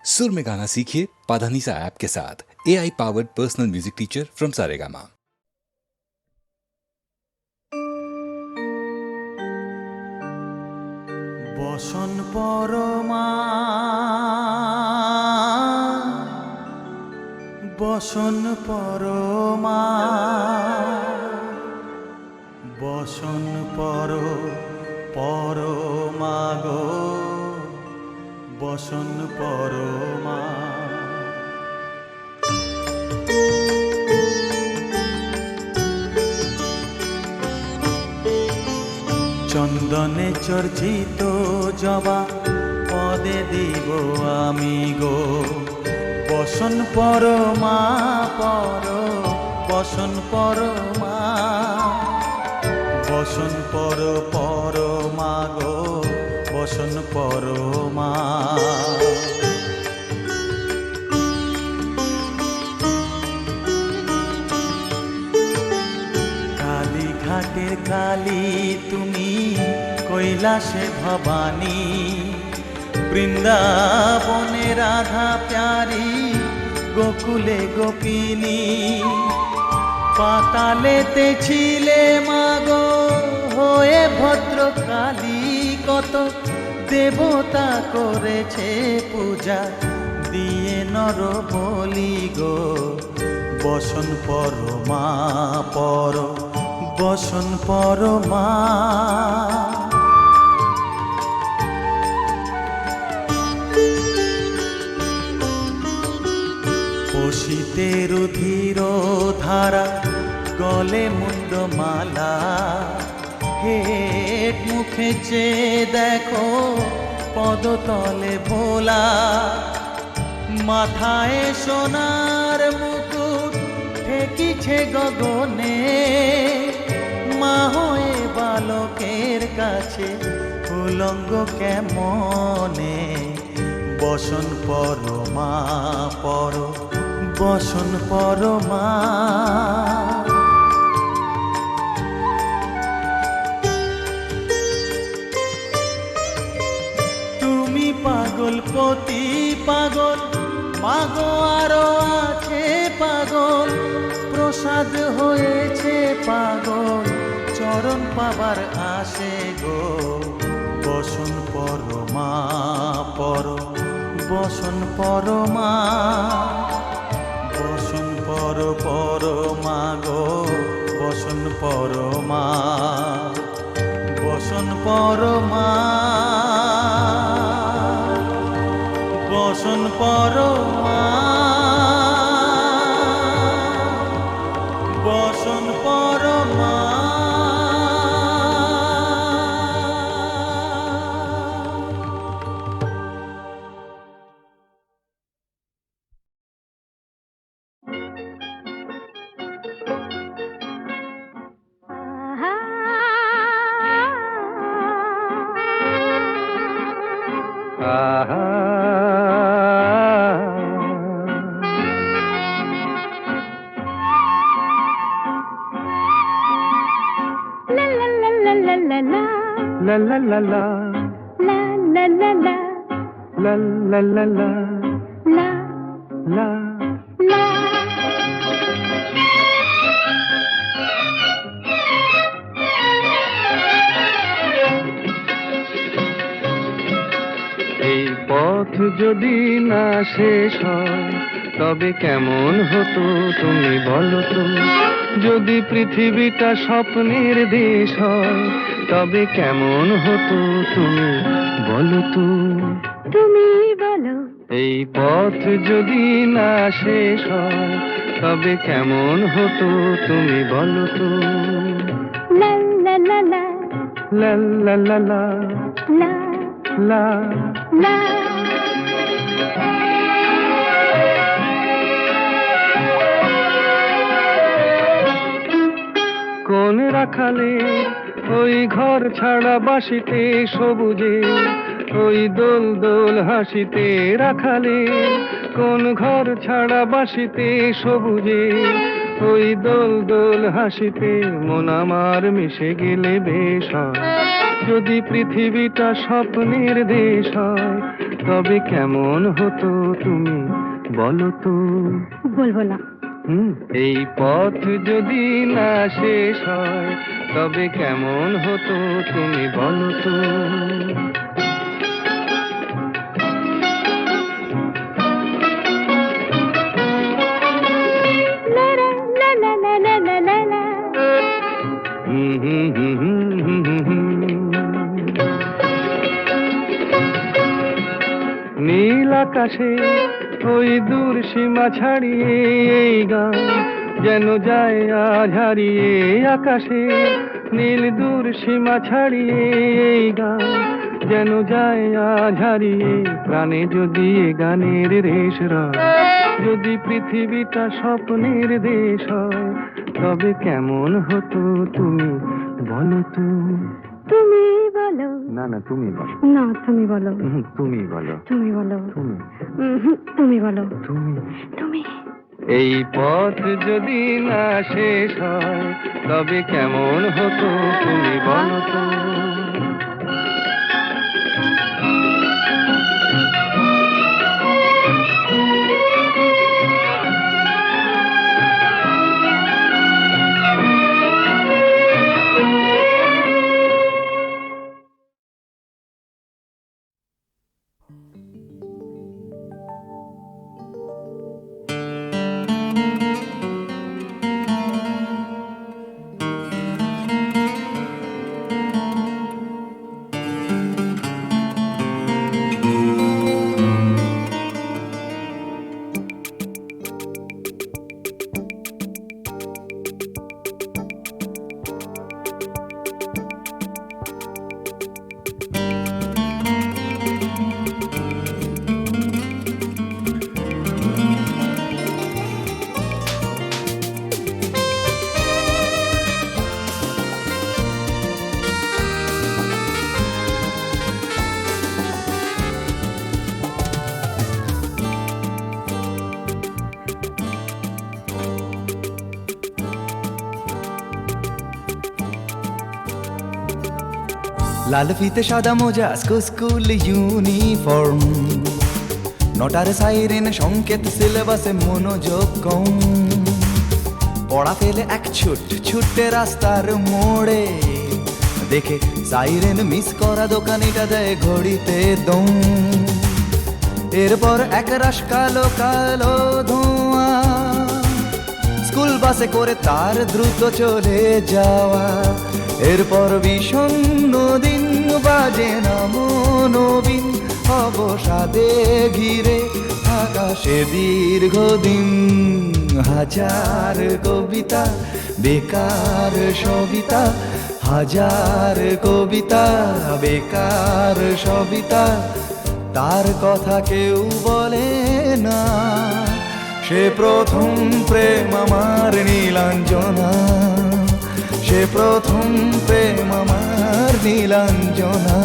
सुर में गाना सीखिए पाधानीसा ऐप के साथ। AI powered personal music teacher from Saregama. বসন পরমা বসন পরমা বসন পরমা গো বসন পরমা। চন্দনে চর্চিত জবা পদে দিব আমি গো বসন পরমা বসন পরমা বসন পরমা গো বসন পরমা। কালীঘাটের কালী তুমি কৈলাসে ভবানী, বৃন্দাবনে রাধা প্যারি গোকুলে গোপিনী। পাতালেতে ছিলে মাগো হয়ে ভদ্রকালী, কত দেবতা করেছে পূজা দিয়ে নর বলি গো বসন পরমা বসন পরমা। পশিতে রুধির ধারা গলে মুন্ডমালা, হেট মুখে চেয়ে দেখো পদতলে ভোলা। মাথায় সোনার মুকুট ঠেকিছে গগনে, মা হয়ে বালকের কাছে উলঙ্গ কেমনে বসন পরমা বসন পরমা। তুমি পাগল পতি পাগল মাগো আরো আছে পাগল, প্রসাদ হয়েছে পাগল চরণ পাবার আসে গো বসন পরমা বসন পরমা। বসন পরমা গো বসন পরমা বসন পরমা বসন পরমা বসন Parama. La la la la la la la la la la la la la la la। এই পথ যদি না শেষ হয় তবে কেমন হতো তুমি বলো তো? যদি পৃথিবীটা স্বপ্নের দেশ হয় তবে কেমন হতো তুমি বলো তো? তুমি বলো। এই পথ যদি না শেষ হয় তবে কেমন হতো তুমি বলো তো? লা লা লা লা লা লা লা লা লা লা লা। কোন রাখালে ওই ঘর ছাড়া বাসিতে সবুজে, ওই দোল দোল হাসিতে রাখালে কোন ঘর ছাড়া বাসিতে সবুজে, ওই দোল দোল হাসিতে মন আমার মিশে গেলে বেশ হয়। যদি পৃথিবীটা স্বপ্নের দেশ হয় তবে কেমন হতো তুমি বলো তো। বলবো না। এই পথ যদি না শেষ হয় তবে কেমন হতো তুমি বলো তো। লা লা লা লা লা লা লা লা। নীল আকাশে ওই দূর সীমা ছাড়িয়ে এই গান যেন যায় আজ হারিয়ে। আকাশে নীল দূর সীমা ছাড়িয়ে এই গান যেন যায় আজ হারিয়ে। প্রাণে যদি এ গানের রেশ রয়, যদি পৃথিবীটা স্বপ্নের দেশ হয় তবে কেমন হতো তুমি বলো তো। তুমি বলো। না না তুমি বলো। না তুমি বলো। তুমি বলো। তুমি বলো। তুমি তুমি বলো। তুমি তুমি। এই পথ যদি না শেষ হয় তবে কেমন হতো তুমি বলো তো। লাল ফিতে সাদা মোজা স্কুল ইউনিফর্ম, নটার সাইরেন সংকেত সিলেবাসে মনোযোগ কম। পড়া ফেলে এক ছুটে রাস্তার মোড়ে, দেখে সাইরেন মিস করা দোকানিটা দেয় ঘড়িতে দম। এরপর এক রাশ কালো কালো ধোঁয়া, স্কুল বাসে করে তার দ্রুত চলে যাওয়া। এরপর বিষণ্ণ দিন বাজে না মনোবিন, অবসাদে ঘিরে আকাশে দীর্ঘদিন। হাজার কবিতা বেকার সবিতা, হাজার কবিতা বেকার সবিতা, তার কথা কেউ বলে না। সে প্রথম প্রেম আমার নীলাঞ্জনা, সে প্রথম প্রেম আমার নীলাঞ্জনা।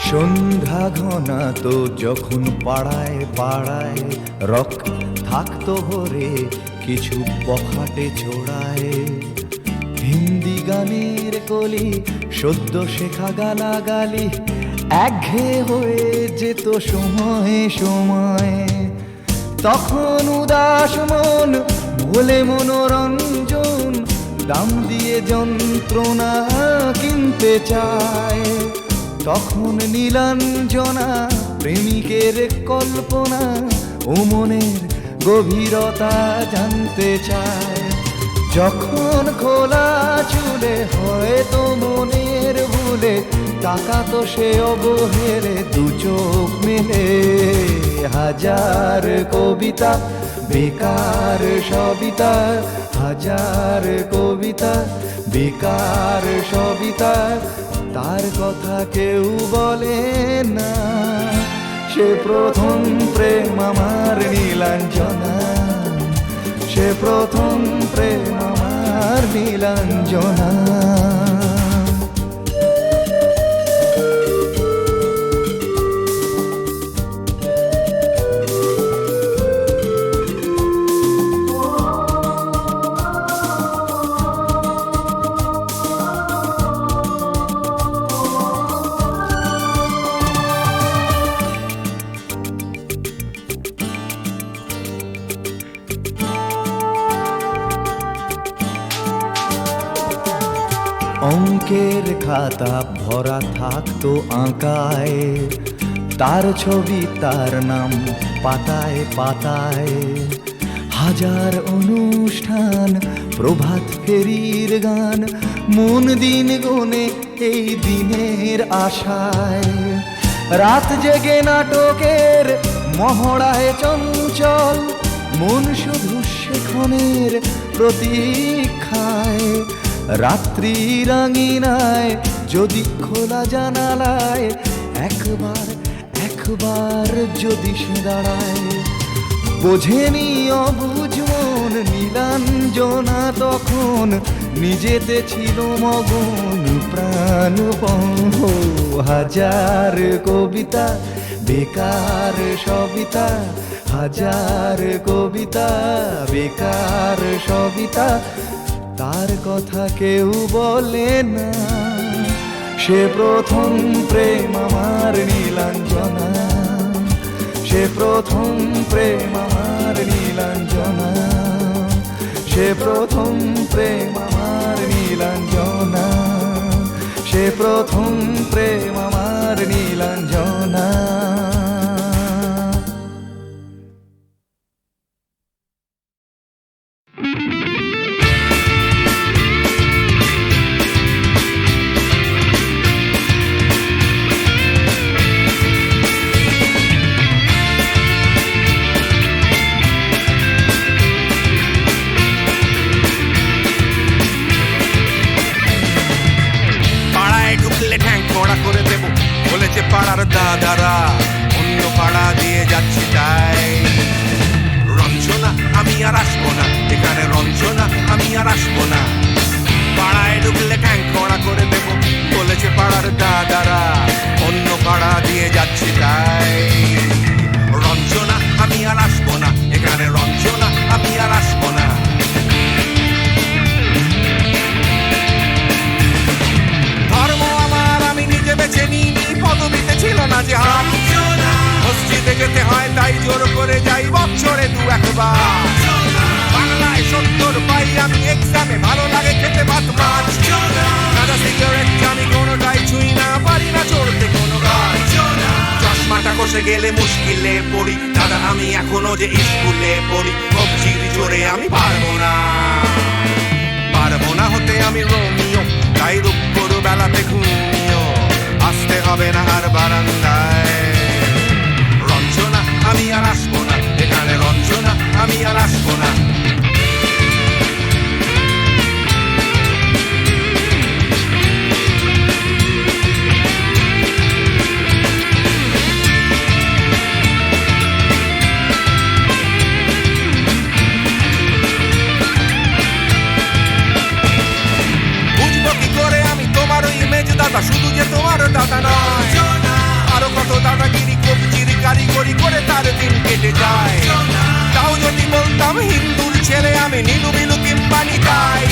সন্ধ্যা ঘনা তো যখন পাড়ায় পাড়ায় রক থাকতো ভরে কিছু বখাটে ছোড়ায়। হিন্দি গানের কলি সদ্য শেখা গালাগালি একঘেয়ে হয়ে যেত সময়ে সময়ে। তখন উদাস মন ভোলে মনোরঞ্জন, দাম দিয়ে যন্ত্রণা কিনতে চায়। তখন নীলাঞ্জনা প্রেমিকের কল্পনা ও মনের গভীরতা জানতে চায়। যখন খোলা চুলে হয়তো মনের ভুলে তাকাতো সে অবহেলে দু চোখ মেলে। হাজার কবিতা বেকার সবিতা, হাজার কবিতা বেকার সবিতা, তার কথা কেউ বলে না। সে প্রথম প্রেম আমার নীলাঞ্জনা, সে প্রথম প্রেম আমার নীলাঞ্জনা। অঙ্কের খাতা ভরা থাকতো আঁকায়, তার ছবি তার নাম পাতায় পাতায়। হাজার অনুষ্ঠান, প্রভাত ফেরির গান, মন দিন গুনে এই দিনের আশায়। রাত জেগে নাটকের মহড়ায় চঞ্চল, মন শুধু সেক্ষণের প্রতীক্ষায়। রাত্রি রাঙিনায় যদি খোলা জানালায় একবার একবার যদি সে দাঁড়ায়। বোঝেনি অবুঝ মন নীলাঞ্জনা তখন, নিজেতে ছিল মগন প্রাণপণ। হাজার কবিতা বেকার সবিতা, হাজার কবিতা বেকার সবিতা, তার কথা কেউ বলে না। সে প্রথম প্রেম আমার নীলাঞ্জনা, সে প্রথম প্রেম আমার নীলাঞ্জনা, সে প্রথম প্রেম আমার নীলাঞ্জনা, সে প্রথম প্রেম আমার নীলাঞ্জনা। পাড়ার দাদারা অন্য পাড়া দিয়ে যাচ্ছি তাই। রঞ্জনা আমি আর আসবো না, এখানে রঞ্জনা আমি আর আসবো না। পাড়ায় ঢুকলে ঠ্যাং খোঁড়া করে দেবো বলেছে পাড়ার দাদারা, অন্য পাড়া দিয়ে যাচ্ছি তাই। রঞ্জনা আমি আর আসবো না, এখানে রঞ্জনা আমি আর আসবো না। ধর্ম আমার আমি নিজে বেছে নিইনি, পদবিতে ছিল না যে হাত। মসজিদে যেতে হয় তাই জোর করে যাই বছরে দু একবার। বাংলায় 70 পাই আমি এক্সামে, ভালো লাগে খেতে ভাত মাছ। সাদা সিগারেট আমি কোনোটাই ছুঁই না, পারি না চড়তে কোনো গাছ। চশমাটা কষে গেলে মুশকিলে পড়ি, দাদা আমি এখনো যে স্কুলে পড়ি। কবজির জোরে আমি পারবো না, পারবো না হতে আমি রোমিও, তাই দুপুর বেলাতে ঘুমিও আসতে হবে না আর বারান্দায়। রঞ্জনা আমি আর আসবো না, এখানে রঞ্জনা আমি আর আসবো না। দাদা শুধু যে তোমার দাদা নয়, আরো কত দাদাগিরি কবজির কারিগরি করে তার দিন কেটে যায়। তাও যদি বলতাম হিন্দুর ছেলে আমি, নীলু বিলু কিংবা নিতাই।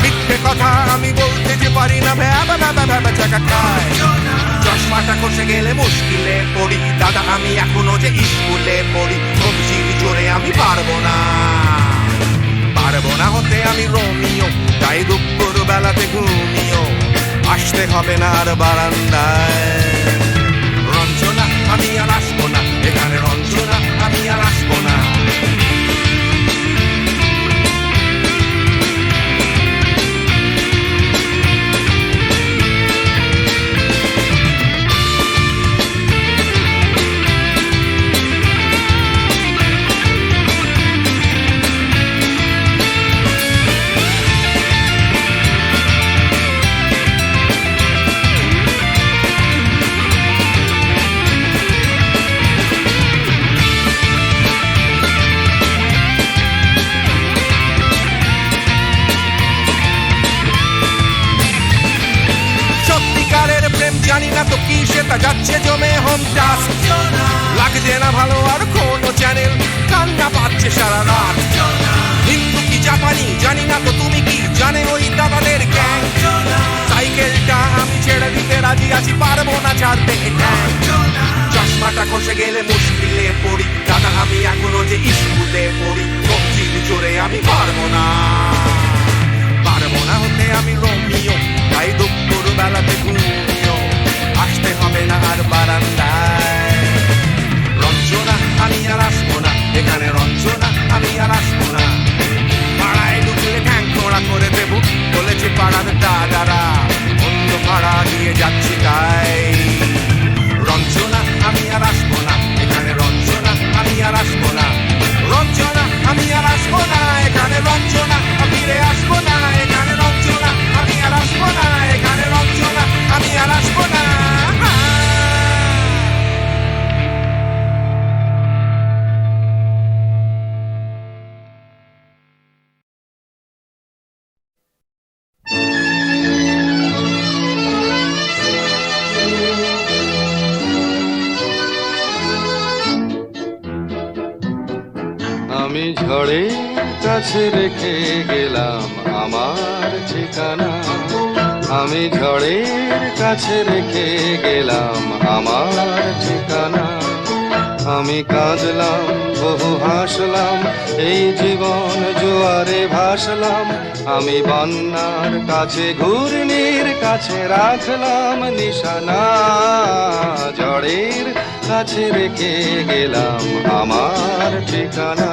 মিথ্যে কথা আমি বলতে যে পারি না, ভ্যাবা ভ্যাবা ভ্যাবা চাকা খায়। চশমাটা কষে গেলে মুশকিলে পড়ি, দাদা আমি এখনো যে স্কুলে পড়ি। কবজির জোরে আমি পারবো না, পারবো না হতে আমি রোমিও, তাই দুপুর বেলাতে ঘুমিও আসতে হবে না আর বারান্দায়। রঞ্জনা আমি আর আসবো না, এখানে রঞ্জনা আমি আর আসবো না। টিভি সেটা যাচ্ছে জমে হোম টাস্ক, লাগছে না ভালো আর কোনো চ্যানেল, কান্না পাচ্ছে সারা রাত। হিন্দু কি জাপানি জানি না, তো তুমি কি জানে ওই দাদাদের গ্যাং? সাইকেলটা আমি ছেড়ে দিতে রাজি আছি, পারবো না ছাড়তে এটা। চশমাটা খসে গেলে মুশকিলে পড়ি, দাদা আমি এখনো যে স্কুলে পড়ি, কবজির জোরে আমি পারবো না হতে আমি রোমিও, তাই দুপুর বেলাতে ঘুমিও আসতে হবে না আর বারান্দায়। রঞ্জনা আমি আর আসবো না এখানে, রঞ্জনা আমি আর আসবো না। পাড়ায় ঢুকলে ঠ্যাং খোঁড়া করে দেবো বলেছে পাড়ার দাদারা, অন্য পাড়া দিয়ে যাচ্ছি তাই। রঞ্জনা আমি আর আসবো না এখানে, রঞ্জনা আমি আর আসবো না। রঞ্জনা আমি আর আসবো না এখানে, রঞ্জনা ফিরে আসবো না এখানে। রঞ্জনা আমি আর আসবো না এখানে, রঞ্জনা আমি আর আসবো না। আমি ঝড়ের কাছে রেখে গেলাম আমার ঠিকানা, আমি ঝড়ের কাছে রেখে গেলাম আমার ঠিকানা। আমি কাঁদলাম বহু হাসলাম, এই জীবন জোয়ারে ভাসলাম। আমি বন্যার কাছে ঘূর্ণির কাছে রাখলাম নিশানা, ঝড়ের কাছে রেখে গেলাম আমার ঠিকানা।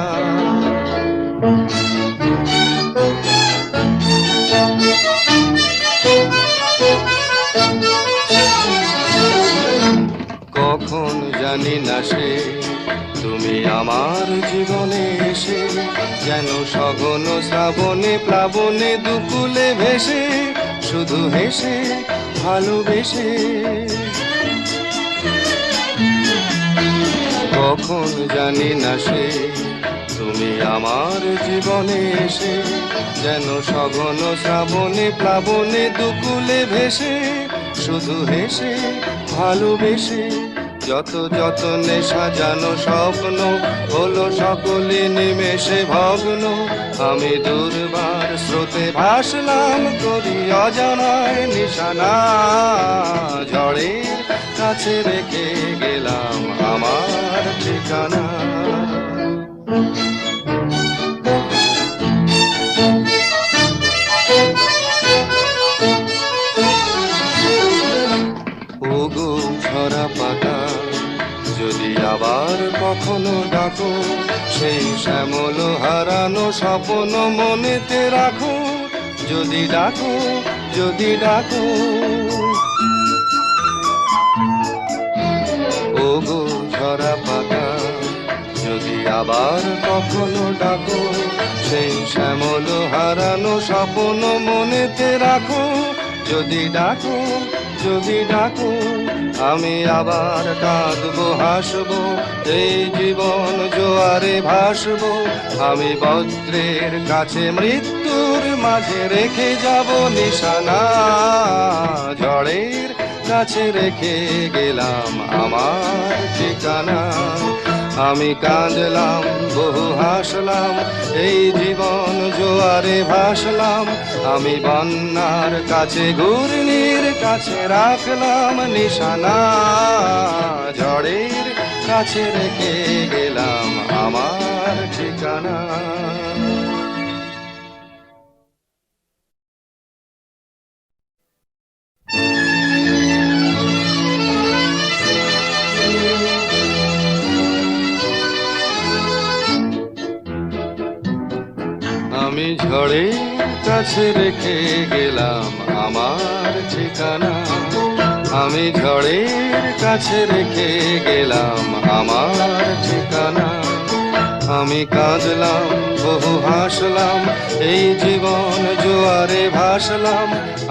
কখন জানি না সে তুমি আমার জীবনে এসে, যেন সঘন শ্রাবণে প্লাবনে দুকুলে ভেসে, শুধু হেসে ভালোবেসে। কখন জানি না সে তুমি আমার জীবনে এসে, যেন সঘন শ্রাবণে প্লাবনে দুকুলে ভেসে, শুধু হেসে ভালোবেসে। যত যতনে সাজানো স্বপ্ন হলো সকলে নিমেষে ভগ্ন। আমি দুর্বার স্রোতে ভাসলাম করি অজানায় নিশানা, ঝড়ের কাছে রেখে গেলাম আমার ঠিকানা। ওগো ঝরা পাতা যদি আবার কখনো ডাকো, সেই শ্যামল হারানো স্বপ্ন মনেতে রাখো। যদি ডাকো, যদি ডাকো, ওগো ঝরা পাতা যদি আবার কখনো ডাকো, সেই শ্যামল হারানো স্বপ্ন মনেতে রাখো। যদি ডাকো, যদি ডাকো, আমি আবার কাঁদবো হাসবো, এই জীবন জোয়ারে ভাসবো। আমি বজ্রের কাছে মৃত্যুর মাঝে রেখে যাব নিশানা, ঝড়ের কাছে রেখে গেলাম আমার ঠিকানা। আমি কাঁদলাম বহু হাসলাম, এই জীবন জোয়ারে ভাসলাম। আমি বন্যার কাছে ঘূর্ণির কাছে রাখলাম নিশানা, ঝড়ের কাছে রেখে গেলাম আমার ঠিকানা। আমি ঝড়ের কাছে রেখে গেলাম আমার ঠিকানা, আমি ঝড়ের কাছে রেখে গেলাম আমার ঠিকানা। আমি কাঁদলাম বহু হাসলাম, এই জীবন জোয়ারে ভাসলাম।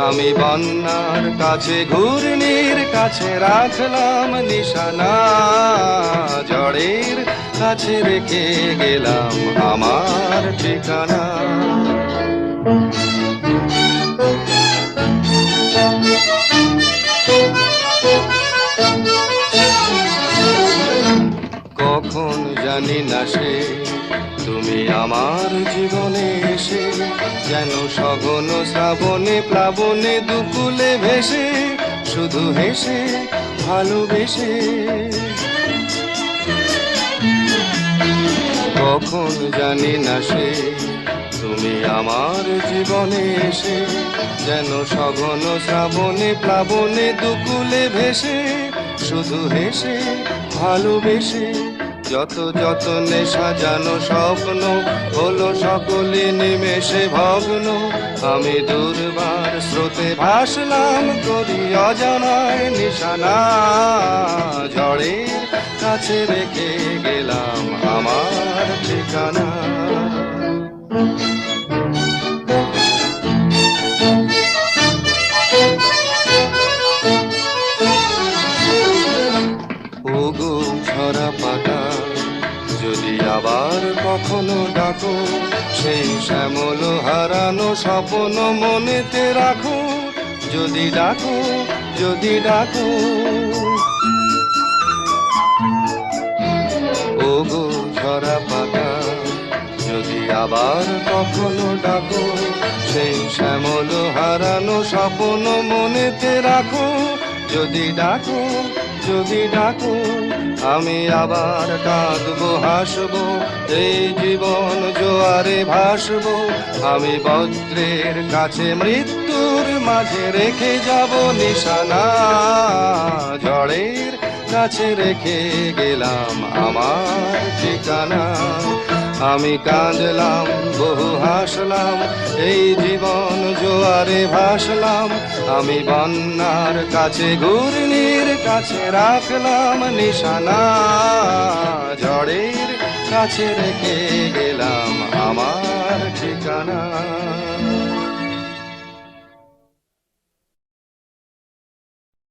আমি বন্যার কাছে ঘূর্ণির কাছে রাখলাম নিশানা, ঝড়ের কাছে রেখে গেলাম আমার ঠিকানা। কখন জানি না সে তুমি আমার জীবনে এসে যেন সঘন শ্রাবণে প্লাবনে দুকুলে ভেসে শুধু হেসে ভালোবেসে। কখন জানি না সে তুমি আমার জীবনে এসে যেন সঘন শ্রাবণে প্লাবনে দুকুলে ভেসে শুধু হেসে ভালোবেসে। যত যতনে সাজানো স্বপ্ন হলো সকলে নিমেষে ভগ্ন। আমি দুর্বার স্রোতে ভাসলাম করি অজানায় নিশানা, ঝড়ের কাছে রেখে গেলাম আমার ঠিকানা। ওগো ঝরা পাতা যদি আবার কখনো ডাকো, সেই শ্যামল হারানো স্বপ্ন মনেতে রাখো। যদি ডাকো, যদি ডাকো, ওগো ঝরা পাতা যদি আবার কখনো ডাকো, সেই শ্যামল হারানো স্বপ্ন মনেতে রাখো। যদি ডাকো, যদি ডাকো, আমি আবার কাঁদবো হাসবো, এই জীবন জোয়ারে ভাসবো। আমি বজ্রের কাছে মৃত্যুর মাঝে রেখে যাব নিশানা, ঝড়ের কাছে রেখে গেলাম আমার ঠিকানা। আমি কাঁদলাম বহু হাসলাম, এই জীবন জোয়ারে ভাসলাম। আমি বন্যার কাছে ঘূর্ণির কাছে রাখলাম নিশানা, ঝড়ের কাছে রেখে গেলাম আমার ঠিকানা।